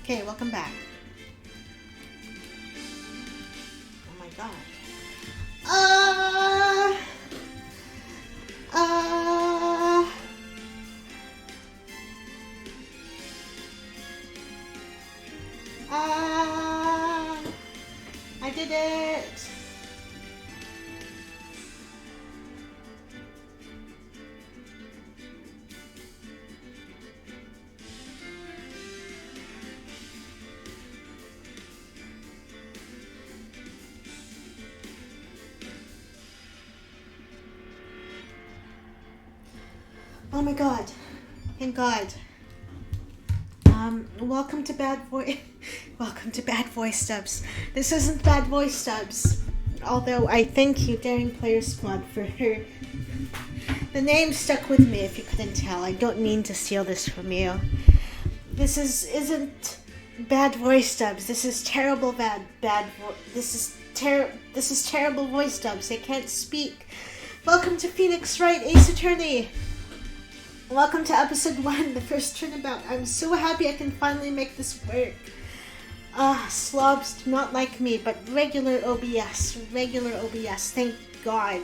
Okay, welcome back. Oh my god. I did it. Oh my god. Thank God. Welcome to Bad Voice. Welcome to Bad Voice Stubs. This isn't Bad Voice Stubs. Although I thank you, Daring Player Squad, for her. The name stuck with me, if you couldn't tell. I don't mean to steal this from you. This isn't Bad Voice Stubs. This is terrible this is terrible voice stubs. They can't speak. Welcome to Phoenix Wright Ace Attorney. Welcome to episode 1, the first turnabout. I'm so happy I can finally make this work. Slobs do not like me, but regular OBS, thank God.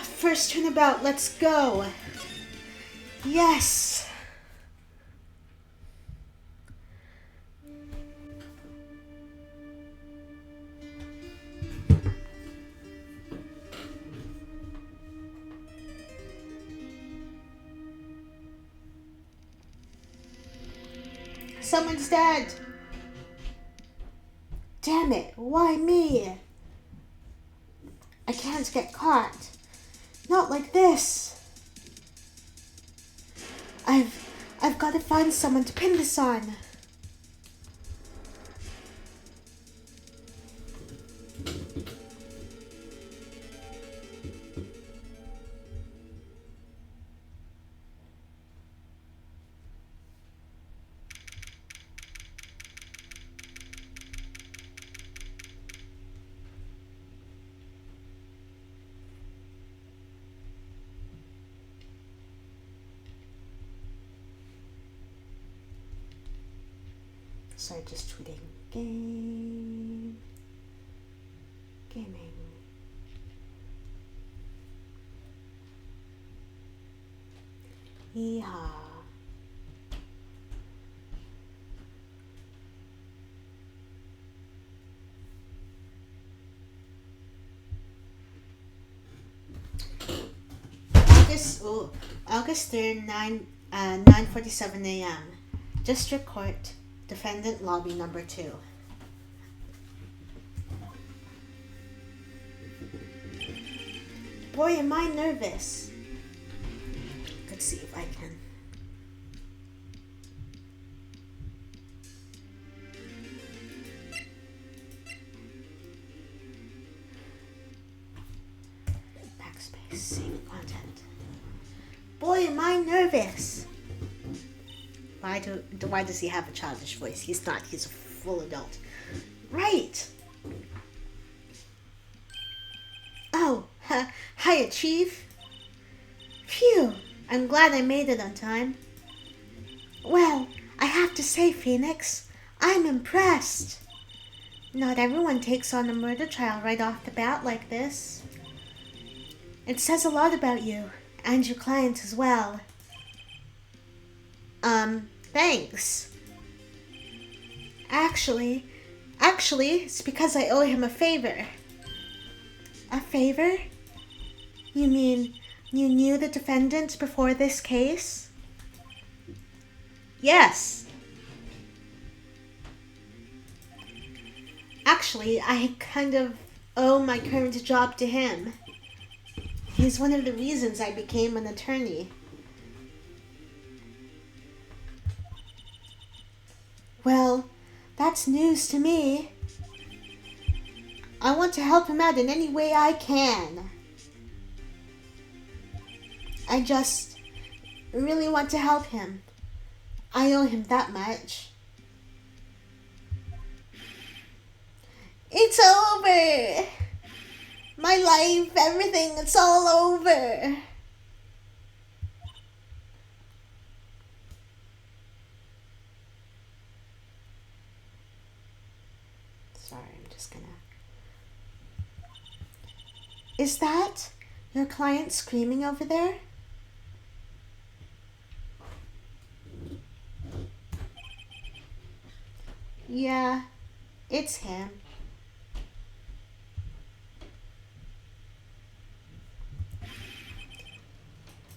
First turnabout, let's go. Yes. Someone's dead. Damn it, why me? I can't get caught. Not like this. I've got to find someone to pin this on. Sorry, just tweeting. Gaming. Yeehaw. August 3rd, 9:47 a.m. District Court. Defendant Lobby number 2. Boy, am I nervous. Let's see if I can. Backspace, save content. Boy, am I nervous. Why does he have a childish voice? He's not. He's a full adult. Right. Oh, hiya, Chief. Phew. I'm glad I made it on time. Well, I have to say, Phoenix, I'm impressed. Not everyone takes on a murder trial right off the bat like this. It says a lot about you, and your client as well. Thanks. Actually, it's because I owe him a favor. A favor? You mean you knew the defendant before this case? Yes. Actually, I kind of owe my current job to him. He's one of the reasons I became an attorney. Well, that's news to me. I want to help him out in any way I can. I just really want to help him. I owe him that much. It's over! My life, everything, it's all over. just gonna... Is that your client screaming over there? Yeah, it's him.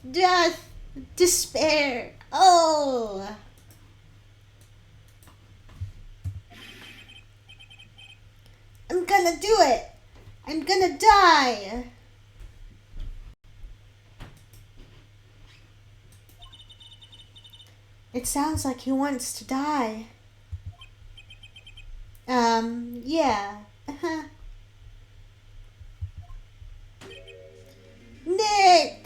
Death! Despair! Oh! I'm gonna do it! I'm gonna die! It sounds like he wants to die. Yeah. Nick!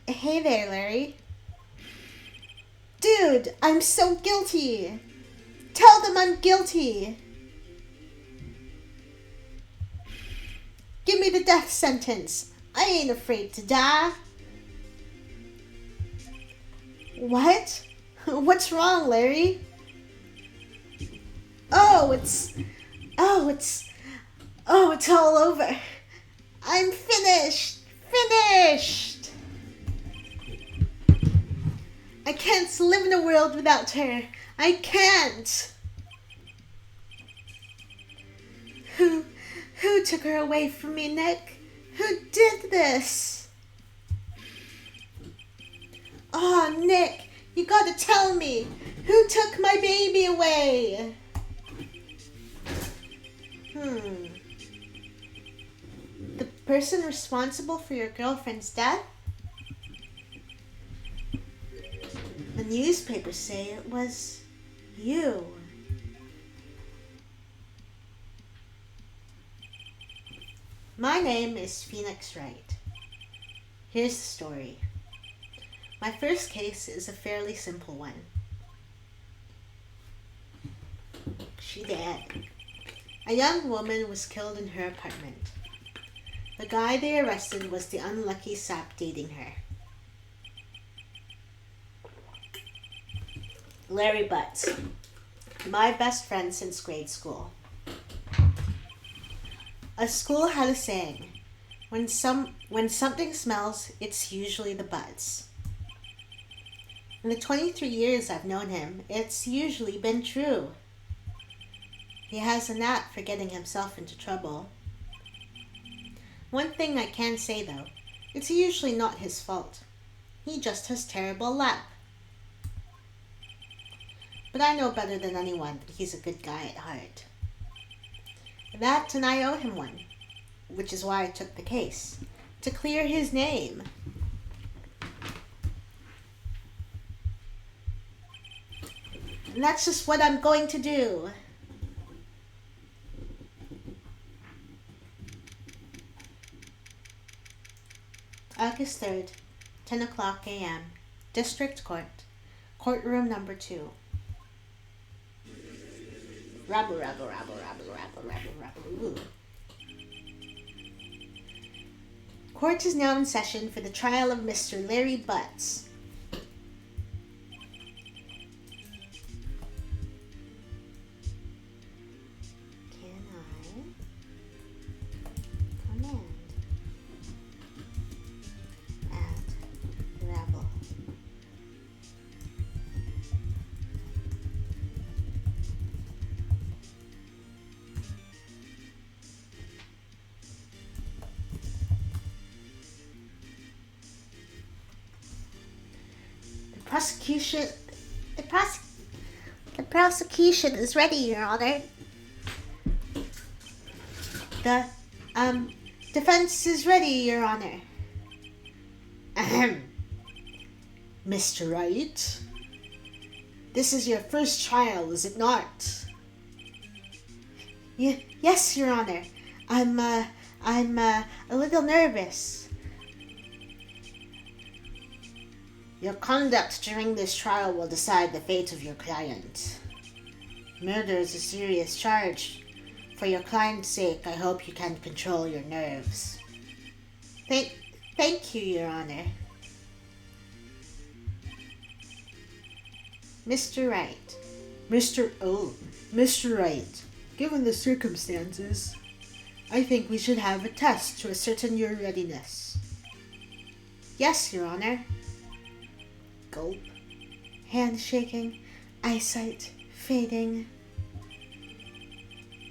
Hey there, Larry. Dude, I'm so guilty. Tell them I'm guilty. Give me the death sentence. I ain't afraid to die. What? What's wrong, Larry? It's all over. I'm finished. I can't live in a world without her. I can't. Who took her away from me, Nick? Who did this? Oh, Nick, you gotta tell me. Who took my baby away? The person responsible for your girlfriend's death? The newspapers say it was you. My name is Phoenix Wright. Here's the story. My first case is a fairly simple one. She dead. A young woman was killed in her apartment. The guy they arrested was the unlucky sap dating her. Larry Butts, my best friend since grade school. A school had a saying, when something smells, it's usually the Butts. In the 23 years I've known him, it's usually been true. He has a knack for getting himself into trouble. One thing I can say though, it's usually not his fault. He just has terrible luck. But I know better than anyone that he's a good guy at heart. That and I owe him one, which is why I took the case, to clear his name. And that's just what I'm going to do. August 3rd, 10 o'clock a.m., District Court, Courtroom number 2. Rabble, rabble, rabble, rabble, rabble, rabble, rabble. Ooh. Court is now in session for the trial of Mr. Larry Butts. Can I command add rabble? The prosecution is ready, Your Honor. The defense is ready, Your Honor. Ahem. Mr. Wright, this is your first trial, is it not? Yes, Your Honor. I'm a little nervous. Your conduct during this trial will decide the fate of your client. Murder is a serious charge. For your client's sake, I hope you can control your nerves. Thank you, Your Honor. Mr. Wright, Mr. Wright, given the circumstances, I think we should have a test to ascertain your readiness. Yes, Your Honor. Gulp. Hand shaking, eyesight fading.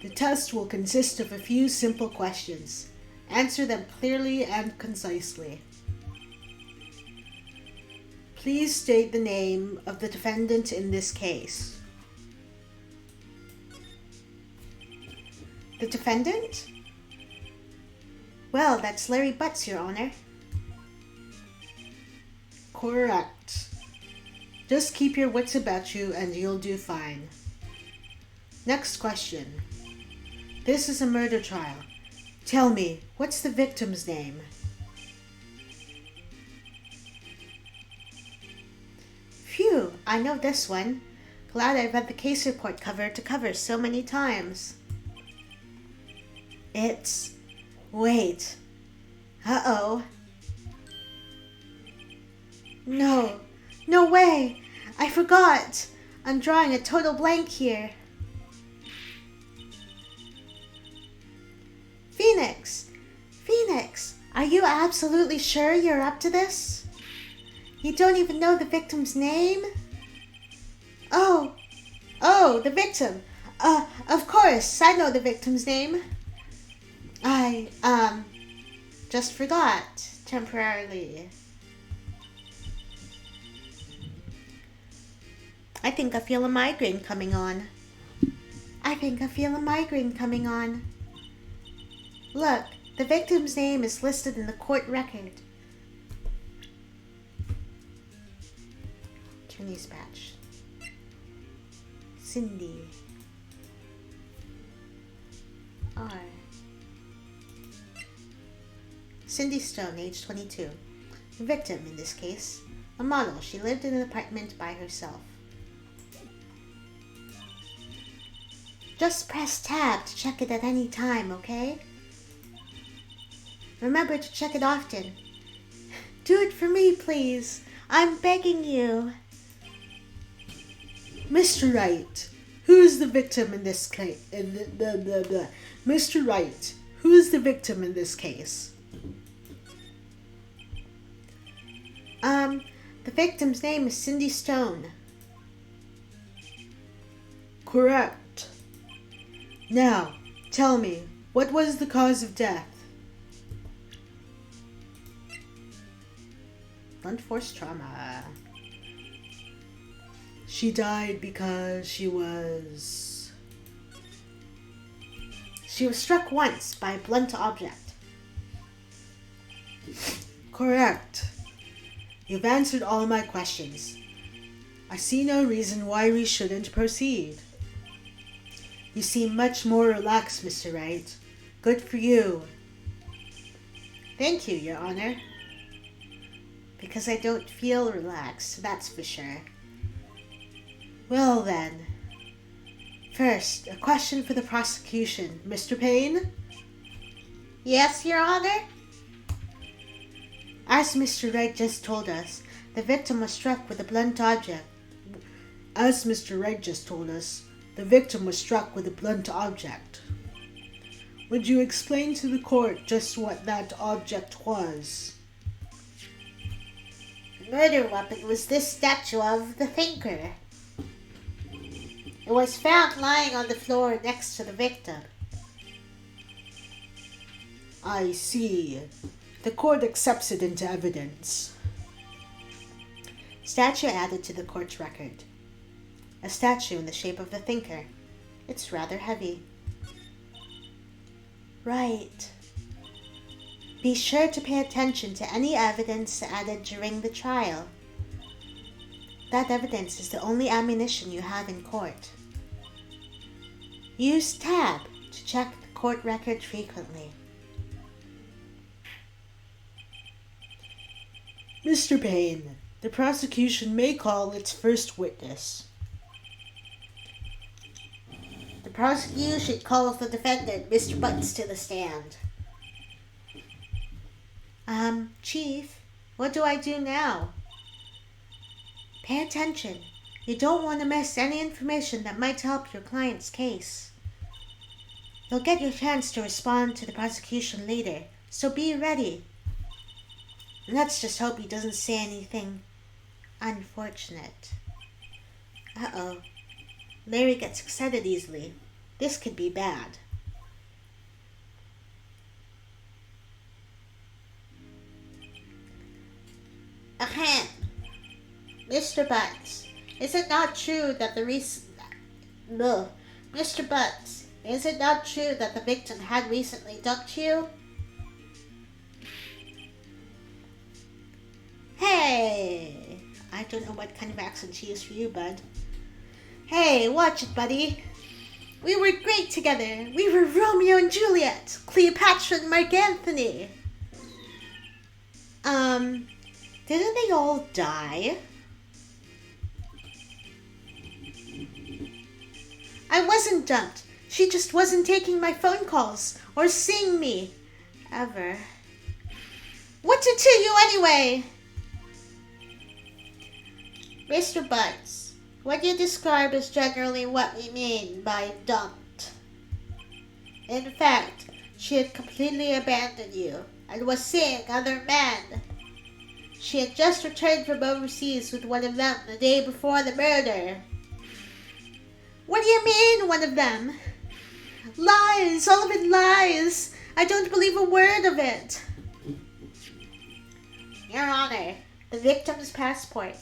The test will consist of a few simple questions. Answer them clearly and concisely. Please state the name of the defendant in this case. The defendant? Well, that's Larry Butts, Your Honor. Correct. Just keep your wits about you and you'll do fine. Next question. This is a murder trial. Tell me, what's the victim's name? Phew, I know this one. Glad I read the case report cover to cover so many times. Wait. Uh-oh. No way. I forgot. I'm drawing a total blank here. Phoenix, are you absolutely sure you're up to this? You don't even know the victim's name? Oh, the victim. Of course, I know the victim's name. I, just forgot temporarily. I think I feel a migraine coming on. Look, the victim's name is listed in the court record. Attorney's badge. Cindy. R. Cindy Stone, age 22. The victim, in this case, a model. She lived in an apartment by herself. Just press tab to check it at any time, okay? Remember to check it often. Do it for me, please. I'm begging you. Mr. Wright, who's the victim in this case? Mr. Wright, who's the victim in this case? The victim's name is Cindy Stone. Correct. Now, tell me, what was the cause of death? Blunt force trauma. She died because she was struck once by a blunt object. Correct. You've answered all my questions. I see no reason why we shouldn't proceed. You seem much more relaxed, Mr. Wright. Good for you. Thank you, Your Honor. Because I don't feel relaxed, that's for sure. Well then. First, a question for the prosecution. Mr. Payne? Yes, Your Honor? As Mr. Wright just told us, the victim was struck with a blunt object. As Mr. Wright just told us, the victim was struck with a blunt object. Would you explain to the court just what that object was? The murder weapon was this statue of the thinker. It was found lying on the floor next to the victim. I see. The court accepts it into evidence. Statue added to the court's record. A statue in the shape of the thinker. It's rather heavy. Right. Be sure to pay attention to any evidence added during the trial. That evidence is the only ammunition you have in court. Use tab to check the court record frequently. Mr. Payne, the prosecution may call its first witness. The prosecution calls the defendant, Mr. Butts, to the stand. Chief, what do I do now? Pay attention. You don't want to miss any information that might help your client's case. You'll get your chance to respond to the prosecution later, so be ready. Let's just hope he doesn't say anything unfortunate. Uh-oh. Larry gets excited easily. This could be bad. Ahem. Mr. Butts, is it not true that Mr. Butts, is it not true that the victim had recently ducked you? Hey! I don't know what kind of accent she is for you, bud. Hey, watch it, buddy. We were great together. We were Romeo and Juliet, Cleopatra and Mark Anthony. Didn't they all die? I wasn't dumped. She just wasn't taking my phone calls or seeing me. Ever. What's it to you anyway? Mr. Butts, what you describe is generally what we mean by dumped. In fact, she had completely abandoned you and was seeing other men. She had just returned from overseas with one of them the day before the murder. What do you mean, one of them? Lies, all of it lies. I don't believe a word of it. Your Honor, the victim's passport.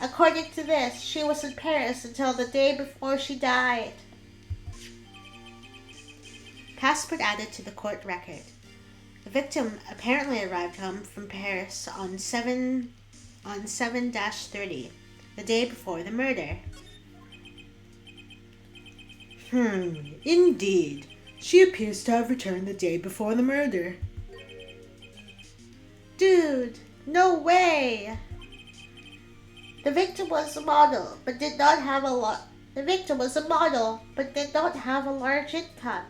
According to this, she was in Paris until the day before she died. Passport added to the court record. The victim apparently arrived home from Paris on 7-30, the day before the murder. Indeed. She appears to have returned the day before the murder. Dude, no way! The victim was a model, but did not have a large income.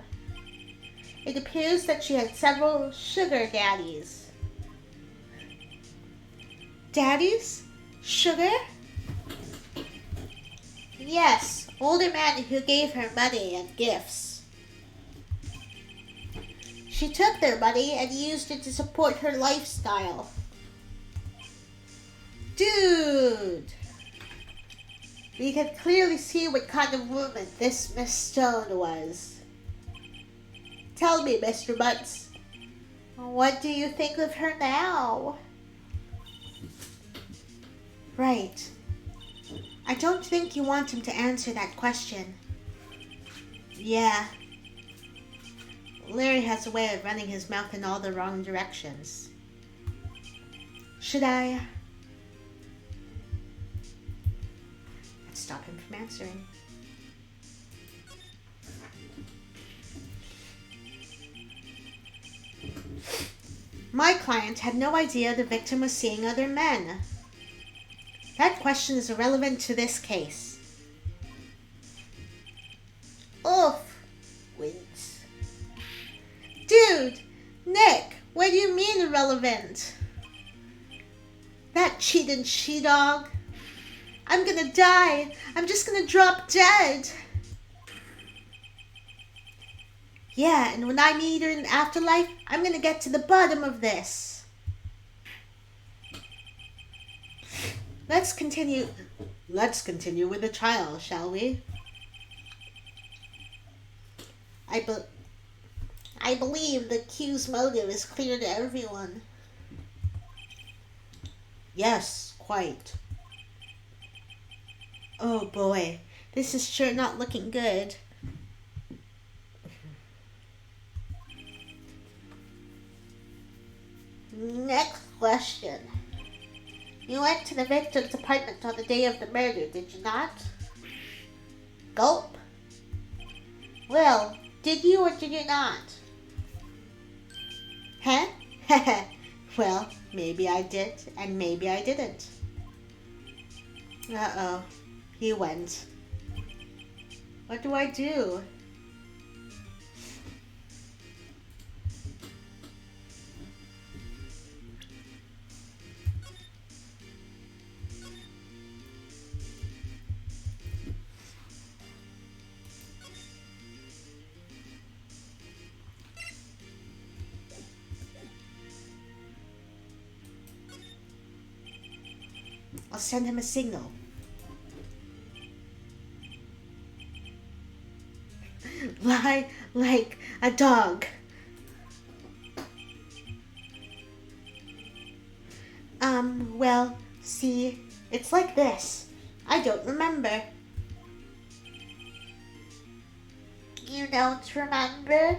It appears that she had several sugar daddies. Daddies? Sugar? Yes, older men who gave her money and gifts. She took their money and used it to support her lifestyle. Dude! We can clearly see what kind of woman this Miss Stone was. Tell me, Mr. Butts, what do you think of her now? Right. I don't think you want him to answer that question. Yeah. Larry has a way of running his mouth in all the wrong directions. Should I? Let's stop him from answering. My client had no idea the victim was seeing other men. That question is irrelevant to this case. Oof. Winks. Dude! Nick! What do you mean irrelevant? That cheating she-dog. I'm gonna die. I'm just gonna drop dead. Yeah, and when I meet her in the afterlife, I'm gonna get to the bottom of this. Let's continue with the trial, shall we? I believe the accused's motive is clear to everyone. Yes, quite. Oh boy, this is sure not looking good. Next question. You went to the victim's apartment on the day of the murder, did you not? Gulp. Well, did you or did you not? Huh? Well, maybe I did and maybe I didn't. Uh-oh. He went. What do I do? send him a signal. Lie like a dog. Well, see, it's like this. I don't remember. You don't remember?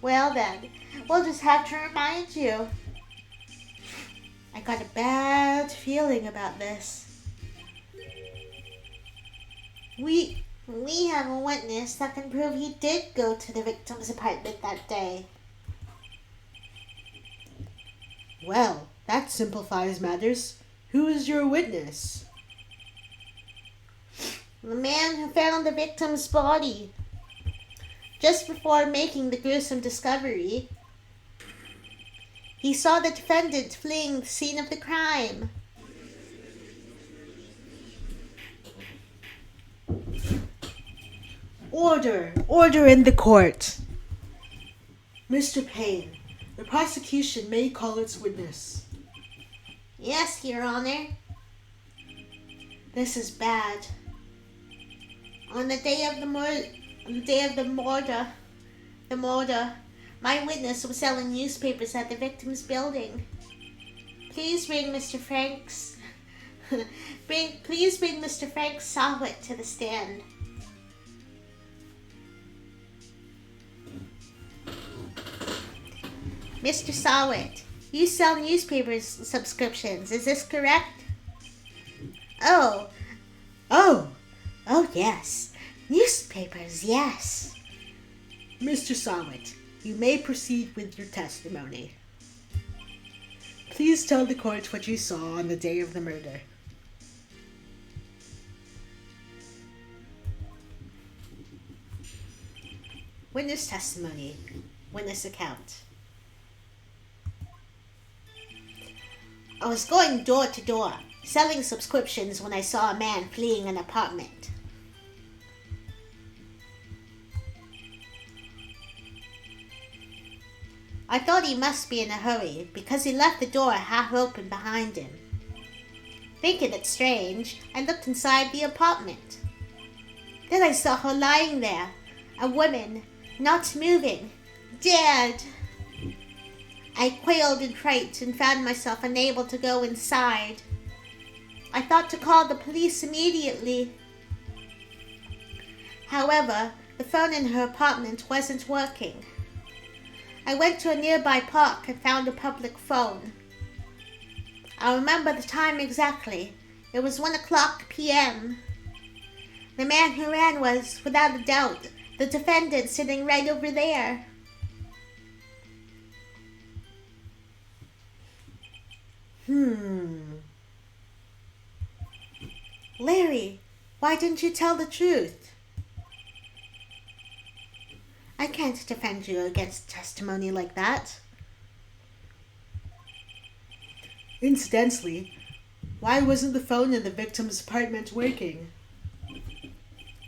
Well then, we'll just have to remind you. I got a bad feeling about this. We have a witness that can prove he did go to the victim's apartment that day. Well, that simplifies matters. Who is your witness? The man who found the victim's body. Just before making the gruesome discovery, he saw the defendant fleeing the scene of the crime. Order! Order in the court! Mr. Payne, the prosecution may call its witness. Yes, Your Honor. This is bad. On the day of the murder, my witness was selling newspapers at the victim's building. Please bring Mr. Franks. Please bring Mr. Frank Sawit to the stand. Mr. Sawit, you sell newspapers subscriptions, is this correct? Oh, yes. Newspapers, yes. Mr. Sawit, you may proceed with your testimony. Please tell the court what you saw on the day of the murder. Witness testimony. Witness account. I was going door to door, selling subscriptions when I saw a man fleeing an apartment. I thought he must be in a hurry because he left the door half open behind him. Thinking it strange, I looked inside the apartment. Then I saw her lying there, a woman, not moving, dead. I quailed in fright and found myself unable to go inside. I thought to call the police immediately. However, the phone in her apartment wasn't working. I went to a nearby park and found a public phone. I remember the time exactly. It was 1:00 p.m. The man who ran was, without a doubt, the defendant sitting right over there. Larry, why didn't you tell the truth? I can't defend you against testimony like that. Incidentally, why wasn't the phone in the victim's apartment working?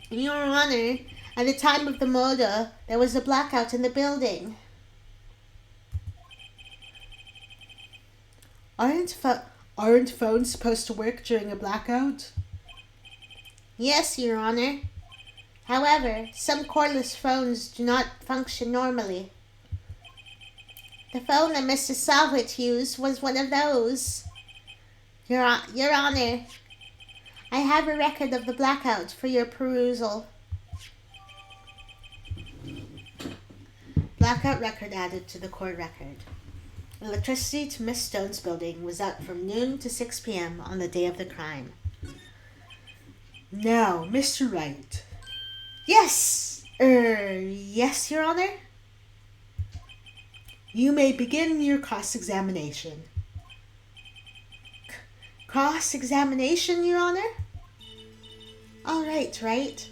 Your Honor, at the time of the murder, there was a blackout in the building. Aren't phones supposed to work during a blackout? Yes, Your Honor. However, some cordless phones do not function normally. The phone that Mr. Sawit used was one of those. Your Honor, I have a record of the blackout for your perusal. Blackout record added to the court record. Electricity to Miss Stone's building was out from noon to 6 p.m. on the day of the crime. Now, Mr. Wright. Yes, Your Honor. You may begin your cross-examination. Cross-examination, Your Honor? All right.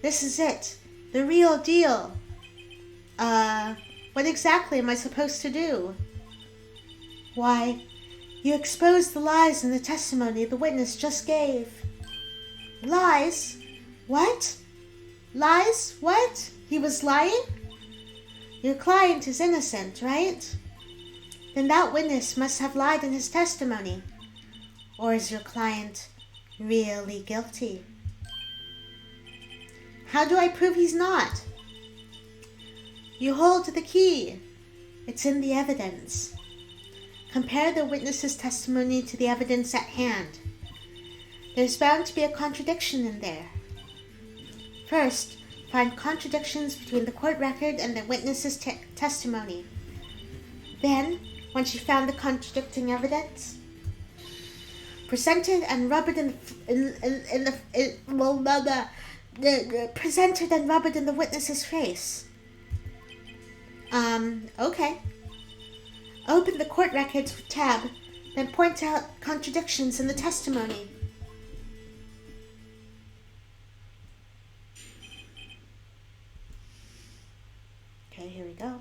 This is it. The real deal. What exactly am I supposed to do? Why, you exposed the lies in the testimony the witness just gave. Lies? What? Lies? What? He was lying? Your client is innocent, right? Then that witness must have lied in his testimony. Or is your client really guilty? How do I prove he's not? You hold the key. It's in the evidence. Compare the witness's testimony to the evidence at hand. There's bound to be a contradiction in there. First, find contradictions between the court record and the witness's testimony. Then, once you've found the contradicting evidence, present it and rub it in the witness's face. Okay. Open the court records with tab, then point out contradictions in the testimony. Okay, here we go.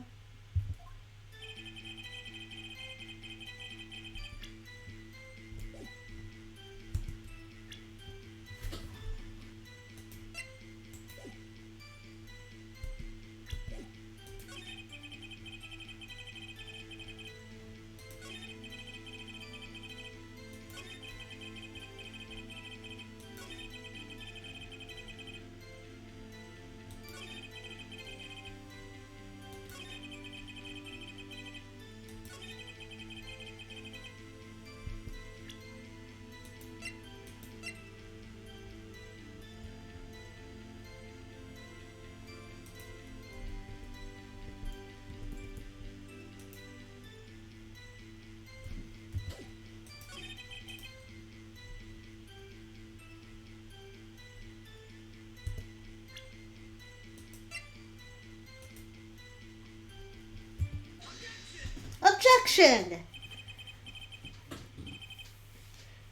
Objection!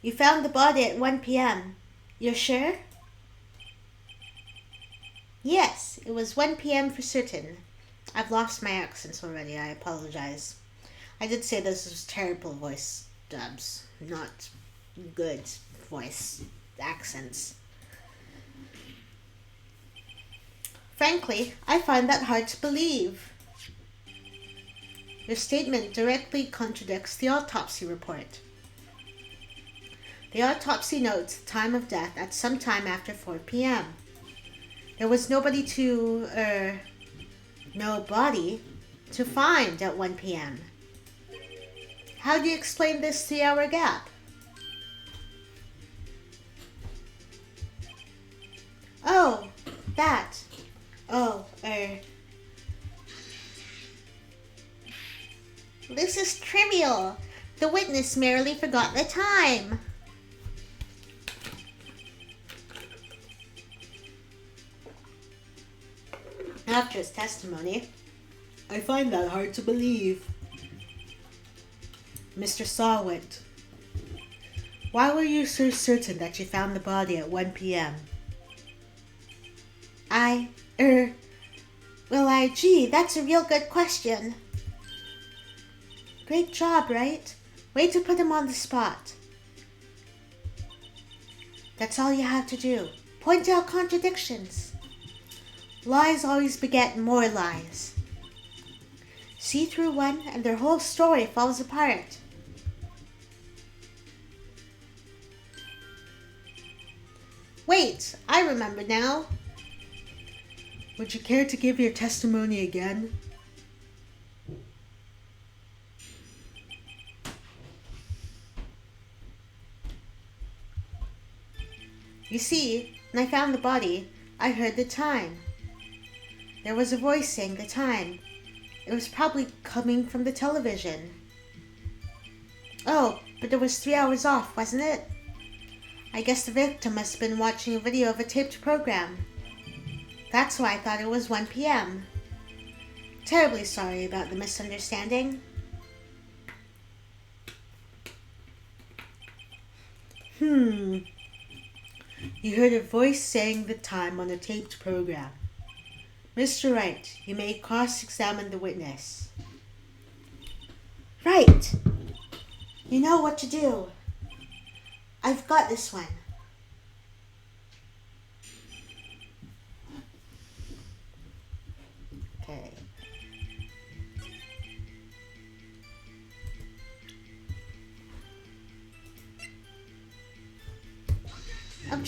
You found the body at 1 p.m. You're sure? Yes, it was 1 p.m. for certain. I've lost my accents already, I apologize. I did say this was terrible voice dubs, not good voice accents. Frankly, I find that hard to believe. Your statement directly contradicts the autopsy report. The autopsy notes the time of death at some time after 4 p.m. There was no body to find at 1 p.m. How do you explain this 3-hour gap? Oh, that. This is trivial. The witness merely forgot the time. After his testimony, I find that hard to believe. Mr. Sawit, Why were you so certain that you found the body at 1 p.m.? Gee, that's a real good question. Great job, right? Way to put him on the spot. That's all you have to do. Point out contradictions. Lies always beget more lies. See through one and their whole story falls apart. Wait, I remember now. Would you care to give your testimony again? You see, when I found the body, I heard the time. There was a voice saying the time. It was probably coming from the television. Oh, but it was 3 hours off, wasn't it? I guess the victim must have been watching a video of a taped program. That's why I thought it was 1 p.m. Terribly sorry about the misunderstanding. You heard a voice saying the time on a taped program. Mr. Wright, you may cross-examine the witness. Right. You know what to do. I've got this one. Okay.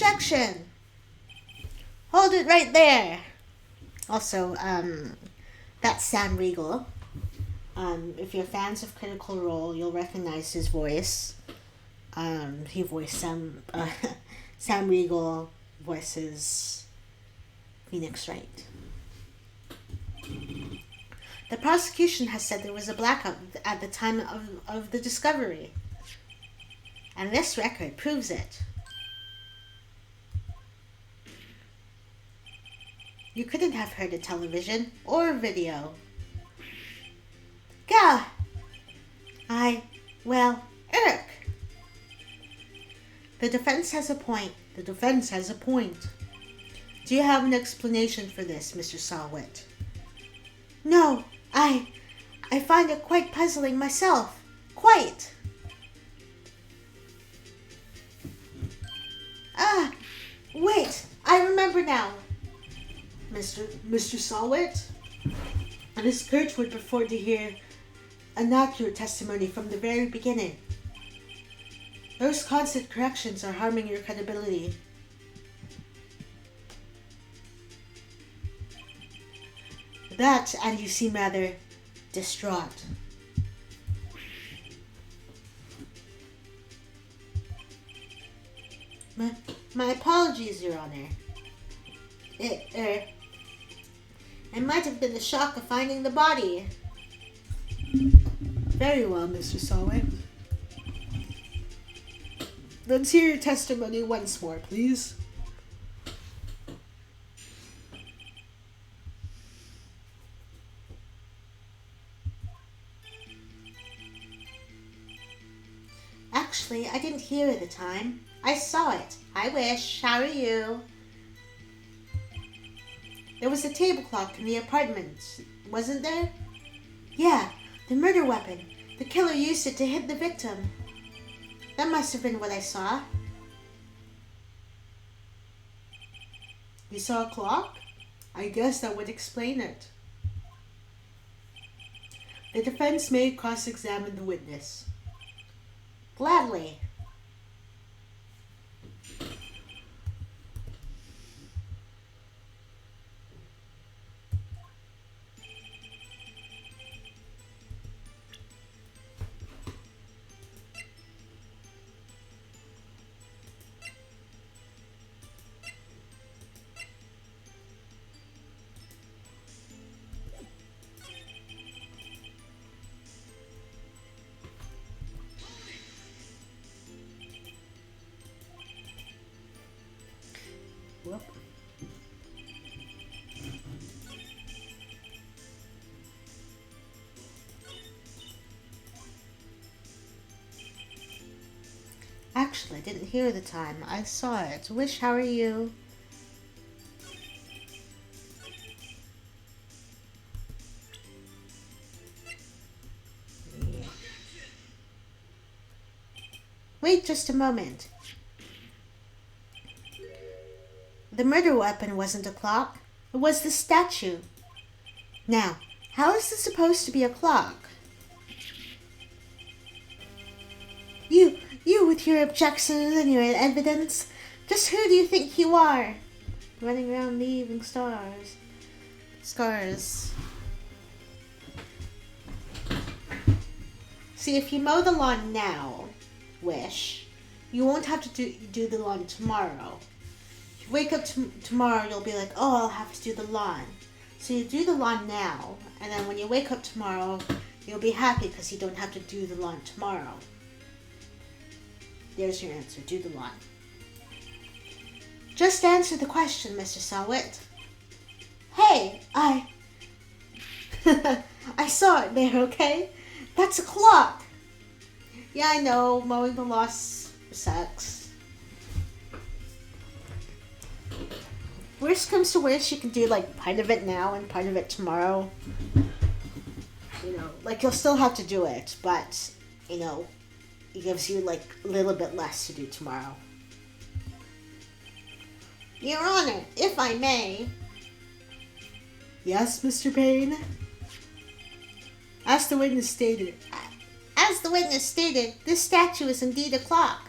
Objection! Hold it right there. Also, that's Sam Riegel. If you're fans of Critical Role, you'll recognize his voice. He voiced Sam Riegel voices Phoenix Wright. The prosecution has said there was a blackout at the time of the discovery. And this record proves it. You couldn't have heard a television or video. Gah! Irk. The defense has a point. The defense has a point. Do you have an explanation for this, Mr. Sawit? No, I find it quite puzzling myself. Quite. Wait, I remember now. Mr. Sawit? Miss Birch would prefer to hear an accurate testimony from the very beginning. Those constant corrections are harming your credibility. That, and you seem rather distraught. My apologies, Your Honor. It might have been the shock of finding the body. Very well, Mr. Sawit. Let's hear your testimony once more, please. Actually, I didn't hear at the time. I saw it. I wish. How are you? There was a table clock in the apartment, wasn't there? Yeah, the murder weapon. The killer used it to hit the victim. That must have been what I saw. You saw a clock? I guess that would explain it. The defense may cross-examine the witness. Gladly. Whoop. Actually, I didn't hear the time. I saw it. Wish, how are you? Yeah. Wait just a moment. The murder weapon wasn't a clock. It was the statue. Now, how is this supposed to be a clock? You with your objections and your evidence. Just who do you think you are? Running around leaving scars. See, if you mow the lawn now, Wish, you won't have to do the lawn tomorrow. If you wake up tomorrow, you'll be like, oh, I'll have to do the lawn. So you do the lawn now, and then when you wake up tomorrow, you'll be happy because you don't have to do the lawn tomorrow. There's your answer. Do the lawn. Just answer the question, Mr. Sawit. Hey, I saw it there, okay? That's a clock. Yeah, I know. Mowing the lawn sucks. Worst comes to worst, you can do like part of it now and part of it tomorrow. You know, like you'll still have to do it, but, you know, it gives you like a little bit less to do tomorrow. Your Honor, if I may. Yes, Mr. Payne? As the witness stated, this statue is indeed a clock.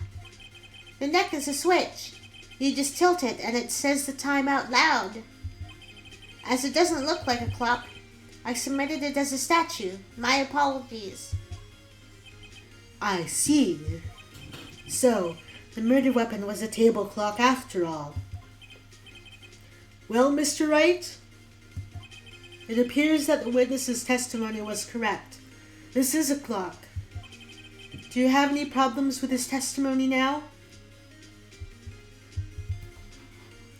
The neck is a switch. You just tilt it and it says the time out loud. As it doesn't look like a clock, I submitted it as a statue. My apologies. I see. So, the murder weapon was a table clock after all. Well, Mr. Wright, it appears that the witness's testimony was correct. This is a clock. Do you have any problems with his testimony now?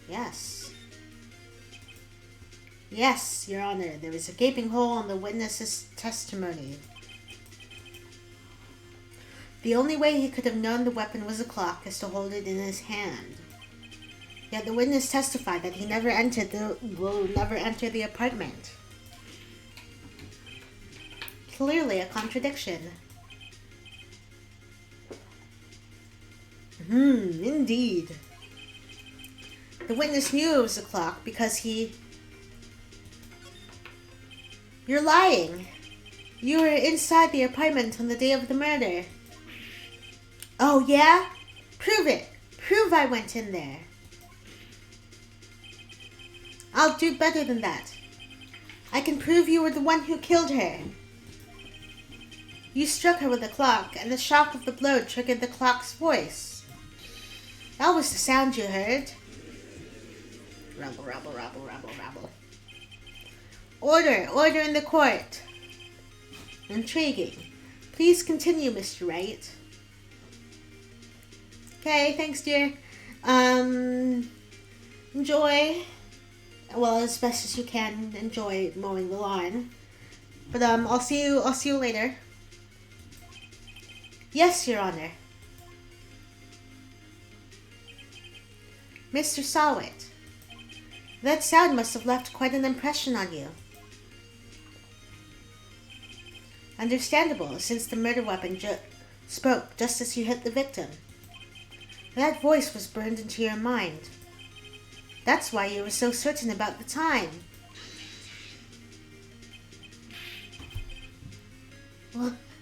Yes. Yes, Your Honor, there is a gaping hole in the witness's testimony. The only way he could have known the weapon was a clock is to hold it in his hand. Yet the witness testified that he never entered the apartment. Clearly a contradiction. Indeed. The witness knew it was a clock because he... You're lying. You were inside the apartment on the day of the murder. Oh, yeah? Prove it. Prove I went in there. I'll do better than that. I can prove you were the one who killed her. You struck her with a clock, and the shock of the blow triggered the clock's voice. That was the sound you heard. Rabble, rabble, rabble, rabble, rabble. Order in the court. Intriguing. Please continue, Mr. Wright. Okay, thanks, dear. Enjoy. Well, as best as you can, enjoy mowing the lawn. But I'll see you later. Yes, Your Honor. Mr. Sawit, that sound must have left quite an impression on you. Understandable, since the murder weapon spoke just as you hit the victim. That voice was burned into your mind. That's why you were so certain about the time.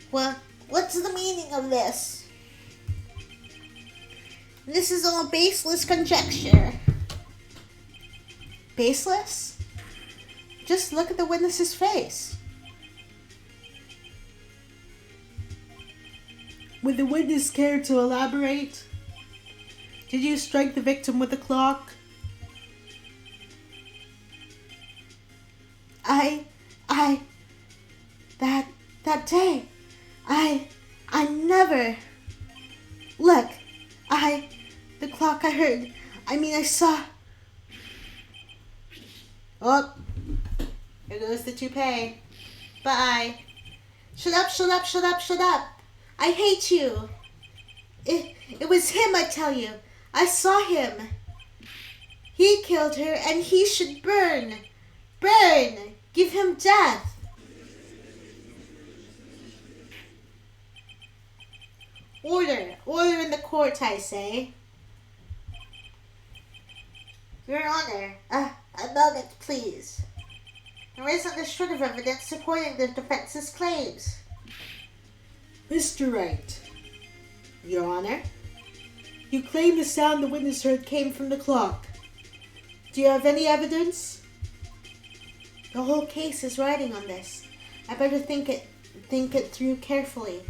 What's the meaning of this? This is all baseless conjecture. Baseless? Just look at the witness's face. Would the witness care to elaborate? Did you strike the victim with a clock? That day, I never... Look, the clock I heard, I saw... Oh, here goes the toupee. Bye. Shut up. I hate you. It was him, I tell you. I saw him. He killed her and he should burn. Burn! Give him death. Order in the court, I say. Your Honor, a moment, please. There isn't a shred of evidence supporting the defense's claims. Mr. Wright, Your Honor, you claim the sound the witness heard came from the clock. Do you have any evidence? the whole case is riding on this. I better think it through carefully.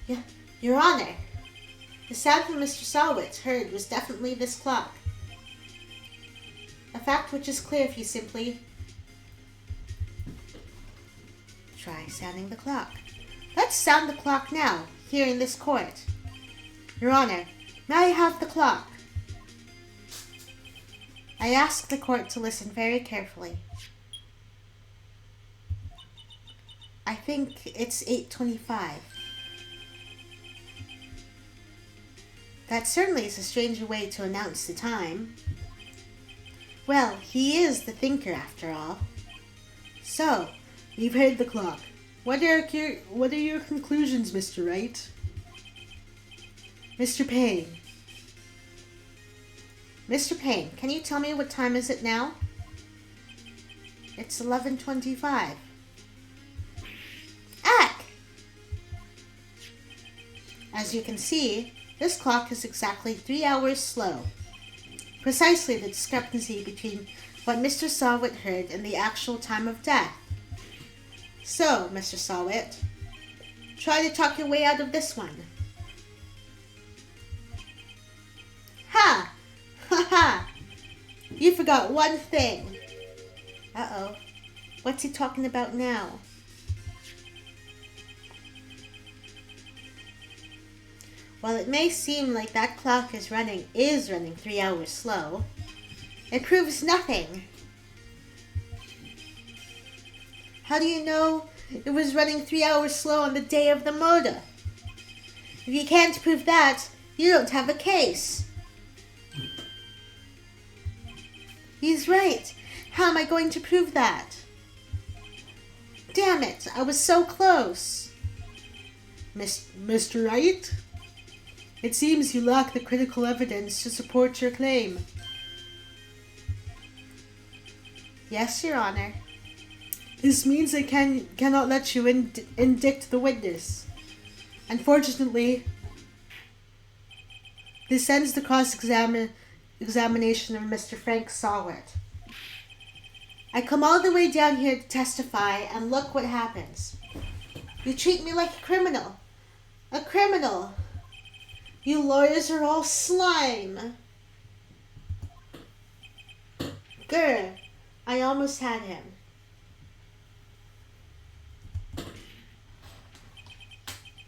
Yeah, Your Honor, the sound from Mr. Salwitz heard was definitely this clock. A fact which is clear if you simply try sounding the clock. Let's sound the clock now, here in this court. Your Honor, may I have the clock? I ask the court to listen very carefully. I think it's 8:25. That certainly is a strange way to announce the time. Well, he is the thinker after all. So, you've heard the clock. What are your conclusions, Mr. Wright? Mr. Payne. Mr. Payne, can you tell me what time is it now? It's 11:25. Ack! As you can see, This clock is exactly 3 hours slow. Precisely the discrepancy between what Mr. Sawit heard and the actual time of death. So, Mr. Sawit, try to talk your way out of this one. Ha! Ha ha! You forgot one thing. Uh-oh. What's he talking about now? While it may seem like that clock is running 3 hours slow, it proves nothing. How do you know it was running 3 hours slow on the day of the murder? If you can't prove that, you don't have a case. He's right. How am I going to prove that? Damn it, I was so close. Mr. Wright? It seems you lack the critical evidence to support your claim. Yes, Your Honor. This means I cannot let you indict the witness. Unfortunately, this ends the cross-examination of Mr. Frank Sawit. I come all the way down here to testify, and look what happens. You treat me like a criminal. A criminal. You lawyers are all slime. Grr, I almost had him.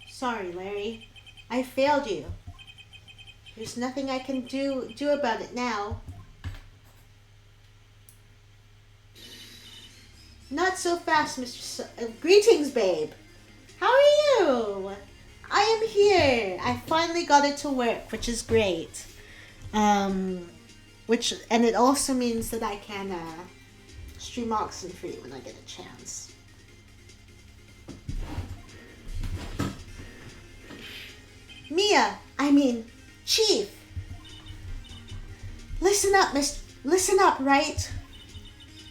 Sorry, Larry. I failed you. There's nothing I can do about it now. Not so fast, Greetings, babe. How are you? I am here. I finally got it to work, which is great. And it also means that I can stream Oxenfree when I get a chance. Chief. Listen up, Listen up, right?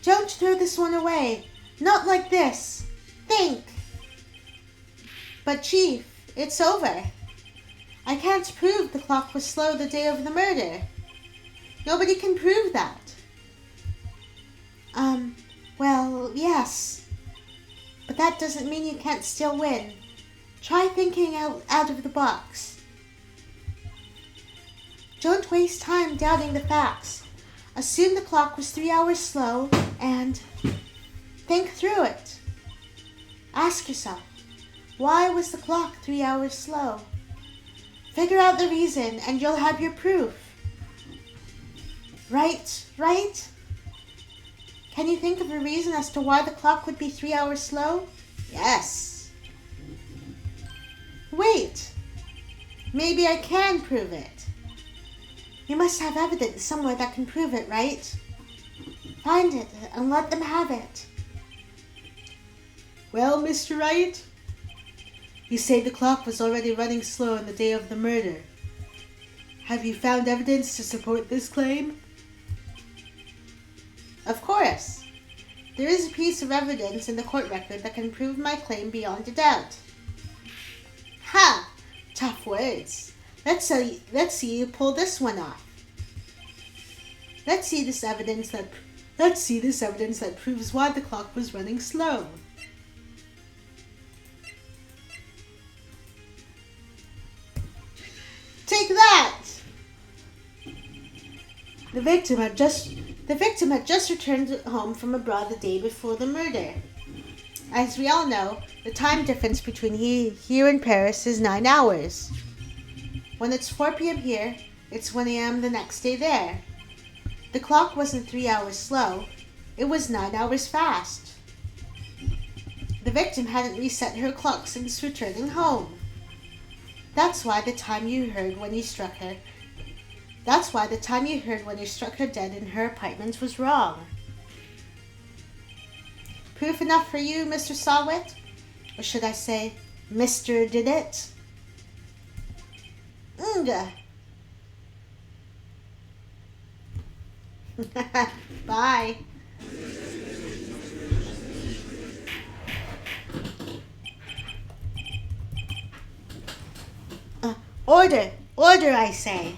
Don't throw this one away. Not like this. Think. But Chief, it's over. I can't prove the clock was slow the day of the murder. Nobody can prove that. Well, yes. But that doesn't mean you can't still win. Try thinking out of the box. Don't waste time doubting the facts. Assume the clock was 3 hours slow and think through it. Ask yourself, why was the clock 3 hours slow? Figure out the reason and you'll have your proof. Right? Can you think of a reason as to why the clock would be 3 hours slow? Yes. Wait. Maybe I can prove it. You must have evidence somewhere that can prove it, right? Find it and let them have it. Well, Mr. Wright, you say the clock was already running slow on the day of the murder. Have you found evidence to support this claim? Of course. There is a piece of evidence in the court record that can prove my claim beyond a doubt. Ha! Tough words. Let's see you pull this one off. Let's see this evidence that proves why the clock was running slow. Take that! The victim had just returned home from abroad the day before the murder. As we all know, the time difference between here and Paris is 9 hours. When it's 4 p.m. here, it's 1 a.m. the next day there. The clock wasn't 3 hours slow, it was 9 hours fast. The victim hadn't reset her clock since returning home. That's why the time you heard when you struck her dead in her apartment was wrong. Proof enough for you, Mr. Sawit? Or should I say, Mr. Did It? Bye. Order! Order, I say.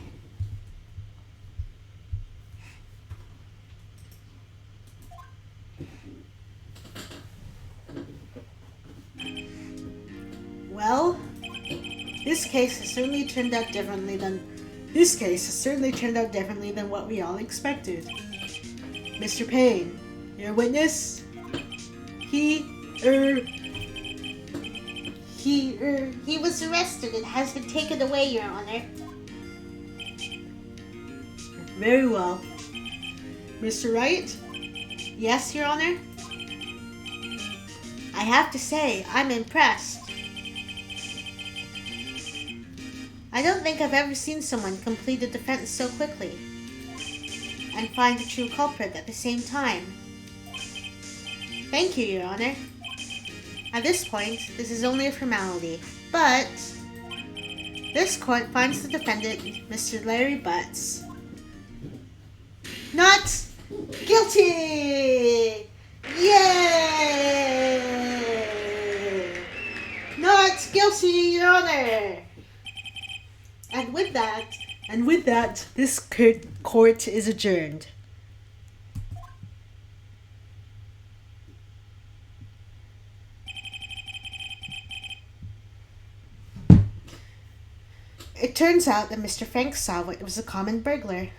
Well, this case has certainly turned out differently than what we all expected. Mr. Payne, your witness? He was arrested and has been taken away, Your Honor. Very well. Mr. Wright? Yes, Your Honor? I have to say, I'm impressed. I don't think I've ever seen someone complete a defense so quickly and find the true culprit at the same time. Thank you, Your Honor. At this point, this is only a formality, but this court finds the defendant, Mr. Larry Butts, not guilty! Yay! Not guilty, Your Honor! And with that, this court is adjourned. It turns out that Mr. Frank Sawit was a common burglar.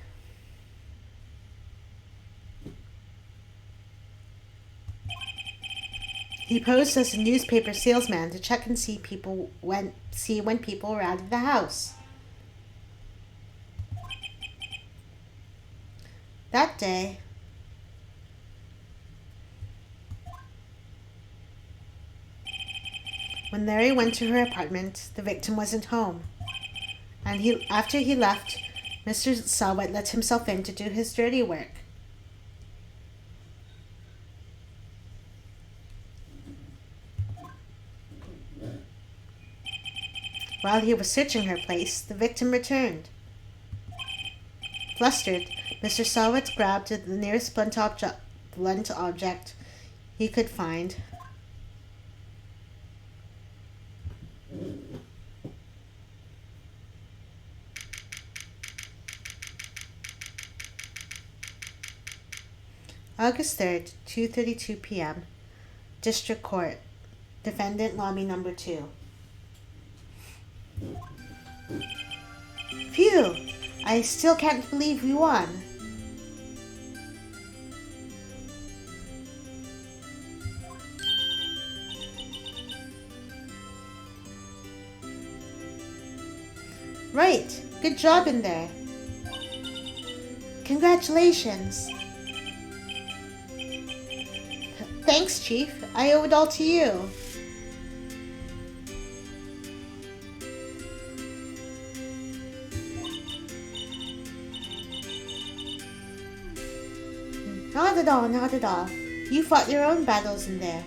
He posed as a newspaper salesman to check and see when people were out of the house. That day, when Larry went to her apartment, the victim wasn't home. And after he left, Mr. Sawit let himself in to do his dirty work. While he was searching her place, the victim returned. Flustered, Mr. Sawit grabbed the nearest blunt object he could find. August 3rd, 2:32 p.m. District Court. Defendant Lobby Number 2. Phew! I still can't believe we won. Right. Good job in there. Congratulations. Thanks, Chief. I owe it all to you. Not at all, not at all. You fought your own battles in there.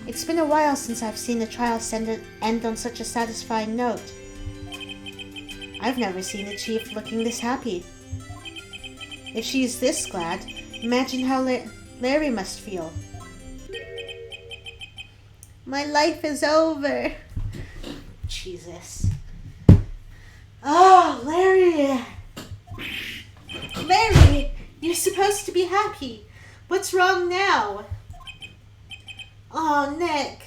It's been a while since I've seen the trial end on such a satisfying note. I've never seen the Chief looking this happy. If she's this glad, imagine how Larry must feel. My life is over. Jesus. Oh, Larry! Larry, you're supposed to be happy. What's wrong now? Oh, Nick.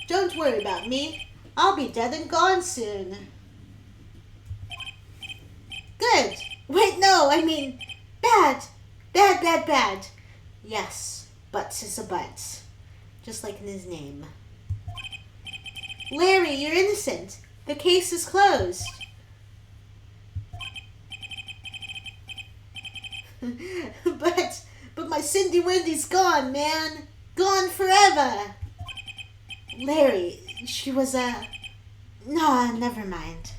Don't worry about me. I'll be dead and gone soon. Good. Wait, no, I mean bad. Bad. Yes, Butts is a butt. Just like in his name. Larry, you're innocent. The case is closed. But my Cindy Wendy's gone, man. Gone forever. Larry, she was a... No, never mind.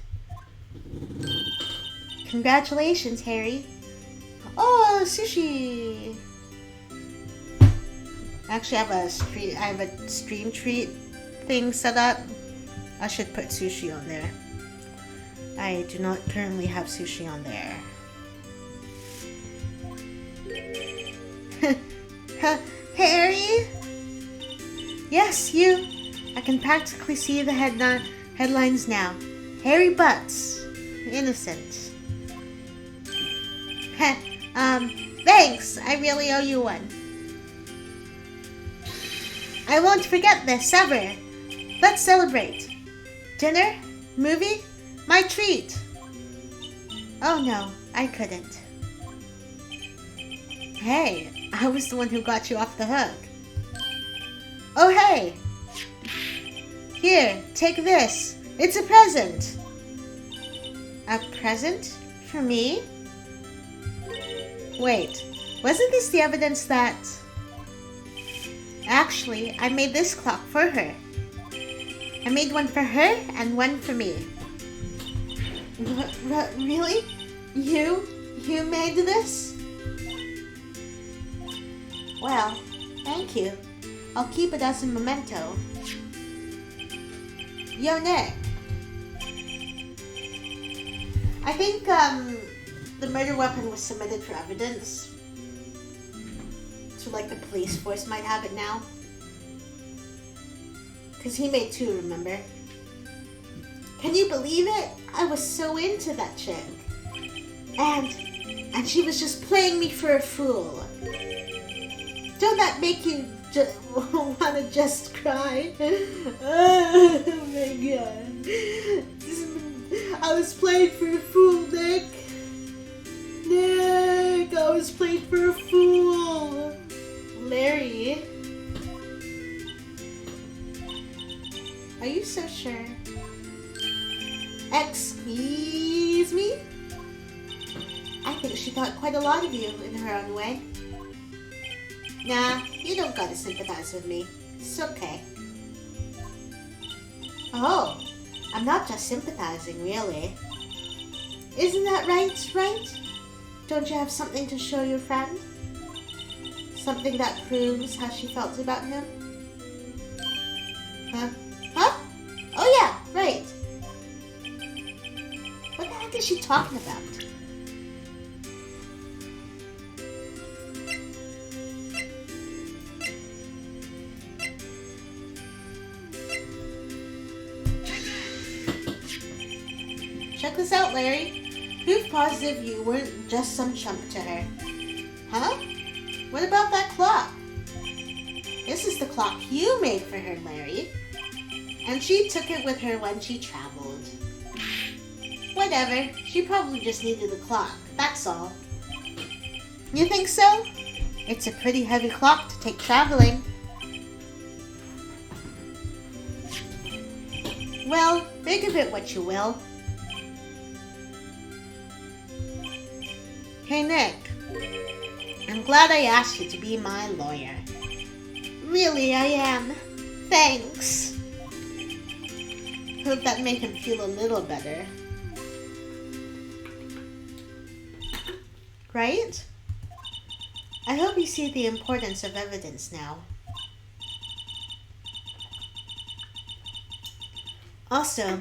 Congratulations, Harry. Oh, sushi. Actually, I have a stream treat thing set up. I should put sushi on there. I do not currently have sushi on there. Harry? Yes, you I can practically see the headlines now. Hairy butts. Innocent. Heh, thanks. I really owe you one. I won't forget this ever. Let's celebrate. Dinner? Movie? My treat. Oh no, I couldn't. Hey, I was the one who got you off the hook. Oh hey! Here, take this. It's a present. A present? For me? Wait, wasn't this the evidence that... Actually, I made this clock for her. I made one for her and one for me. Really? You made this? Well, thank you. I'll keep it as a memento. Yo, Nick. I think, the murder weapon was submitted for evidence. So, like, the police force might have it now. Because he made two, remember? Can you believe it? I was so into that chick. And she was just playing me for a fool. Don't that make you want to just cry? Oh my god. I was playing for a fool, Nick. Nick, I was playing for a fool. Larry. Are you so sure? Excuse me? I think she thought quite a lot of you in her own way. Nah, you don't gotta sympathize with me. It's okay. Oh, I'm not just sympathizing, really. Isn't that right? Don't you have something to show your friend? Something that proves how she felt about him? Huh? Oh yeah, right. What the heck is she talking about? Check this out, Larry. Proof positive you weren't just some chump to her. Huh? What about that clock? This is the clock you made for her, Larry. And she took it with her when she traveled. Whatever. She probably just needed the clock. That's all. You think so? It's a pretty heavy clock to take traveling. Well, think of it what you will. Hey, Nick. I'm glad I asked you to be my lawyer. Really, I am. Thanks. Hope that made him feel a little better. Right? I hope you see the importance of evidence now. Also,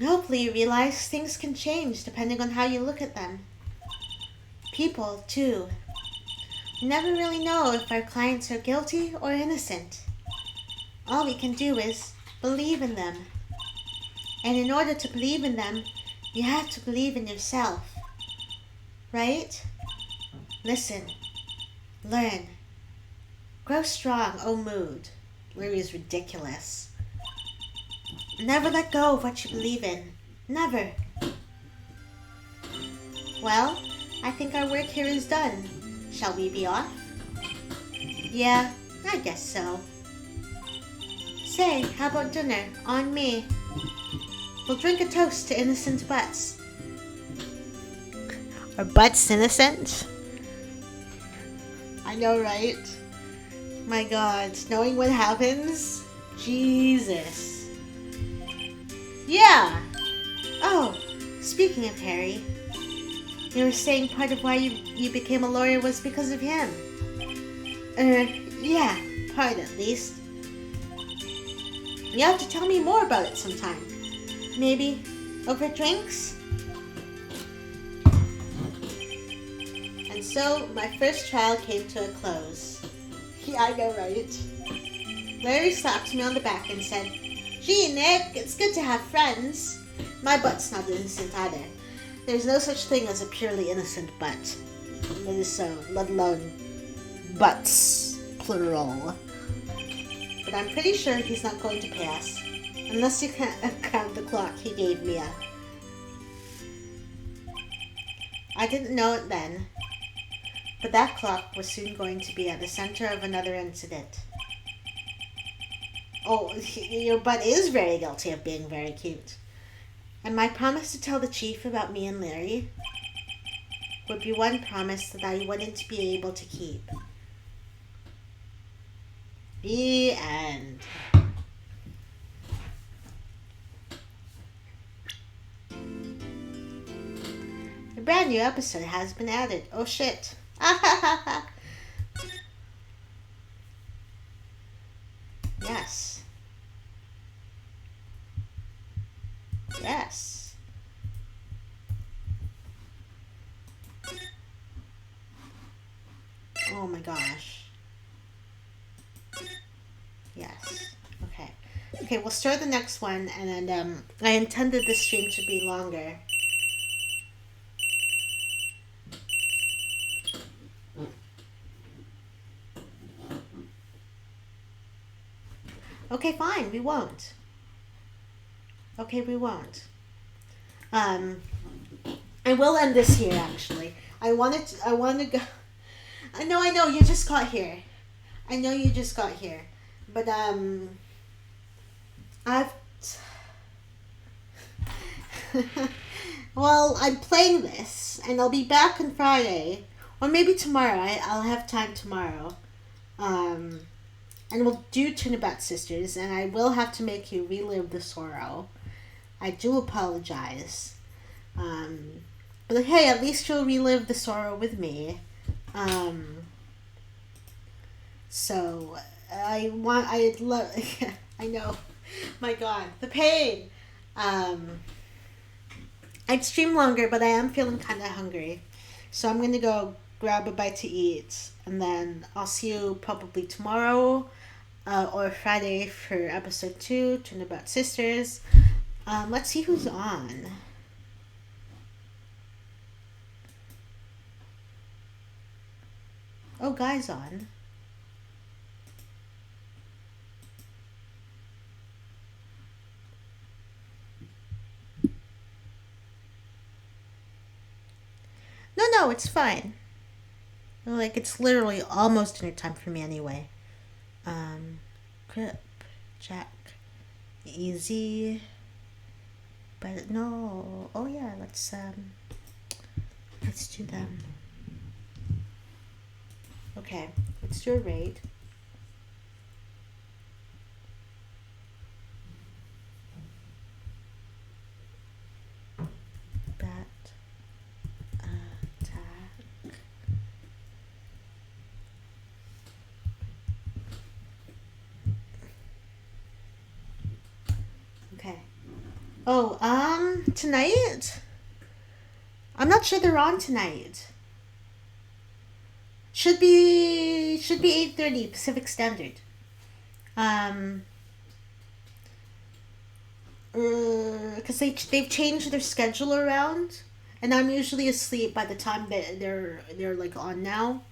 hopefully you realize things can change depending on how you look at them. People, too. We never really know if our clients are guilty or innocent. All we can do is believe in them. And in order to believe in them, you have to believe in yourself. Right? Listen. Learn. Grow strong, oh mood. Larry is ridiculous. Never let go of what you believe in. Never. Well, I think our work here is done. Shall we be off? Yeah, I guess so. Say, how about dinner? On me. We'll drink a toast to innocent butts. Are butts innocent? I know, right? My God, knowing what happens? Jesus. Yeah. Oh, speaking of Harry, you were saying part of why you became a lawyer was because of him. Yeah, part at least. You have to tell me more about it sometime. Maybe over drinks? And so, my first trial came to a close. Yeah, I know, right? Larry slapped me on the back and said, "Gee, Nick, it's good to have friends." My butt's not innocent either. There's no such thing as a purely innocent butt. Let alone butts, plural. But I'm pretty sure he's not going to pass, unless you can't count the clock he gave me. I didn't know it then, but that clock was soon going to be at the center of another incident. Oh, your butt is very guilty of being very cute. And my promise to tell the chief about me and Larry would be one promise that I wouldn't be able to keep. The end. A brand new episode has been added. Oh shit. Yes. Yes. Oh my gosh. Yes. Okay. Okay, we'll start the next one, and then I intended this stream to be longer. Okay, fine, we won't. Okay, we won't. I will end this here, actually. I want to go. I know, you just got here. I know you just got here. But, well, I'm playing this, and I'll be back on Friday. Or maybe tomorrow. I'll have time tomorrow. And we'll do Turnabout Sisters, and I will have to make you relive the sorrow. I do apologize. But hey, at least you'll relive the sorrow with me. So, I know. My God, the pain. I'd stream longer, but I am feeling kind of hungry. So I'm going to go grab a bite to eat, and then I'll see you probably tomorrow or Friday for episode 2, Turnabout Sisters. Let's see who's on. Oh, Guy's on. No, it's fine. Like, it's literally almost dinner time for me anyway. Crip, Jack, Easy, but no. Oh yeah, let's do them. Okay, let's do a raid. Bat attack. Okay. Oh, tonight? I'm not sure they're on tonight. Should be 8:30 Pacific Standard. Because they've changed their schedule around, and I'm usually asleep by the time that they're like on now.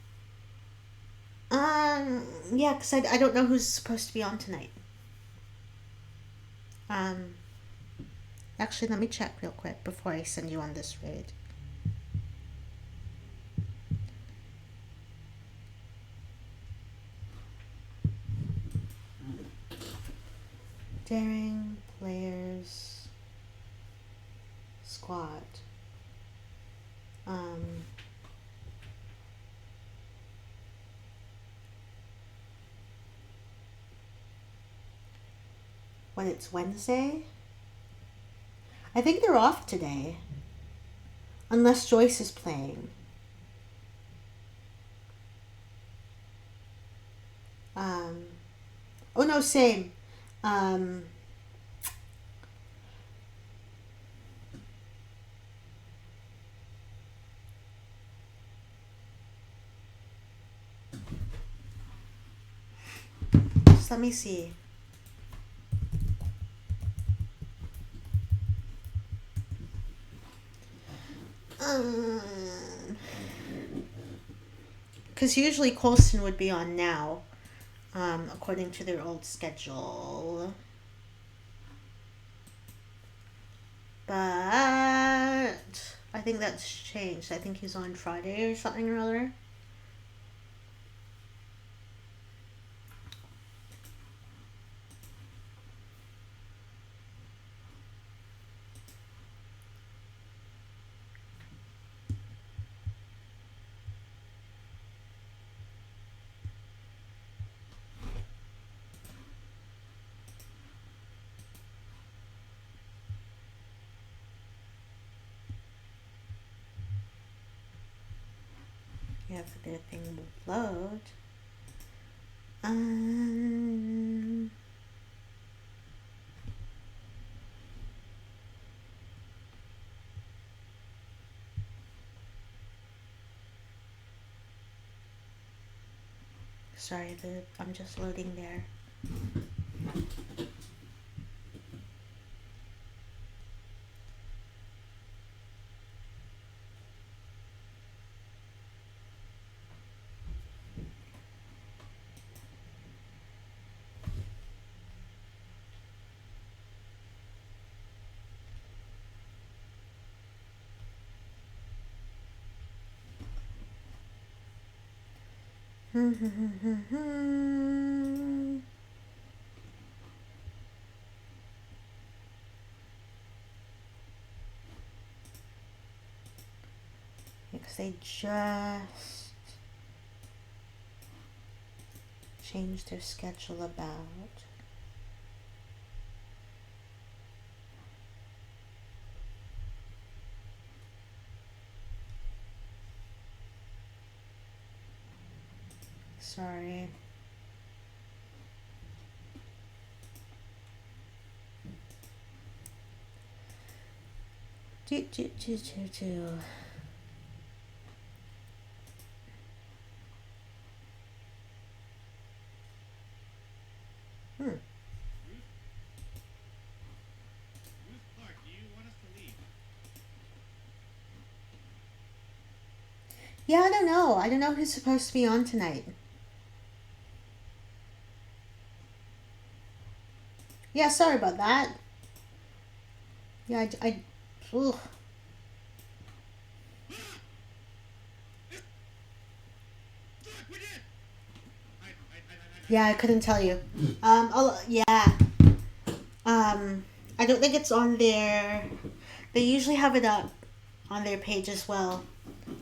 Yeah, because I don't know who's supposed to be on tonight. Actually, let me check real quick before I send you on this raid. Daring Players Squad. When it's Wednesday? I think they're off today. Unless Joyce is playing. Oh no, same. Just Let me see. Because usually Colston would be on now, according to their old schedule. But I think that's changed. I think he's on Friday or something or other. Yeah, if their thing will load. Sorry, I'm just loading there. Because they just changed their schedule about. Sorry. Do. Yeah, I don't know. I don't know who's supposed to be on tonight. Yeah, sorry about that. Yeah, ugh. Yeah, I couldn't tell you. Yeah. I don't think it's on their. They usually have it up on their page as well.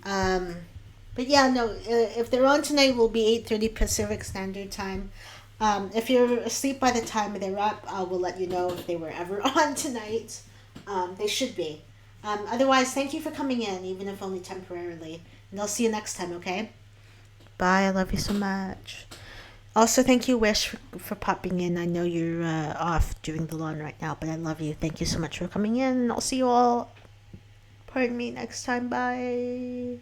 But yeah, no. If they're on tonight, will be 8:30 Pacific Standard Time. If you're asleep by the time they're up, I will let you know if they were ever on tonight. They should be. Otherwise, thank you for coming in, even if only temporarily. And I'll see you next time, okay? Bye. I love you so much. Also, thank you, Wish, for popping in. I know you're off doing the lawn right now, but I love you. Thank you so much for coming in. I'll see you all, pardon me, next time. Bye.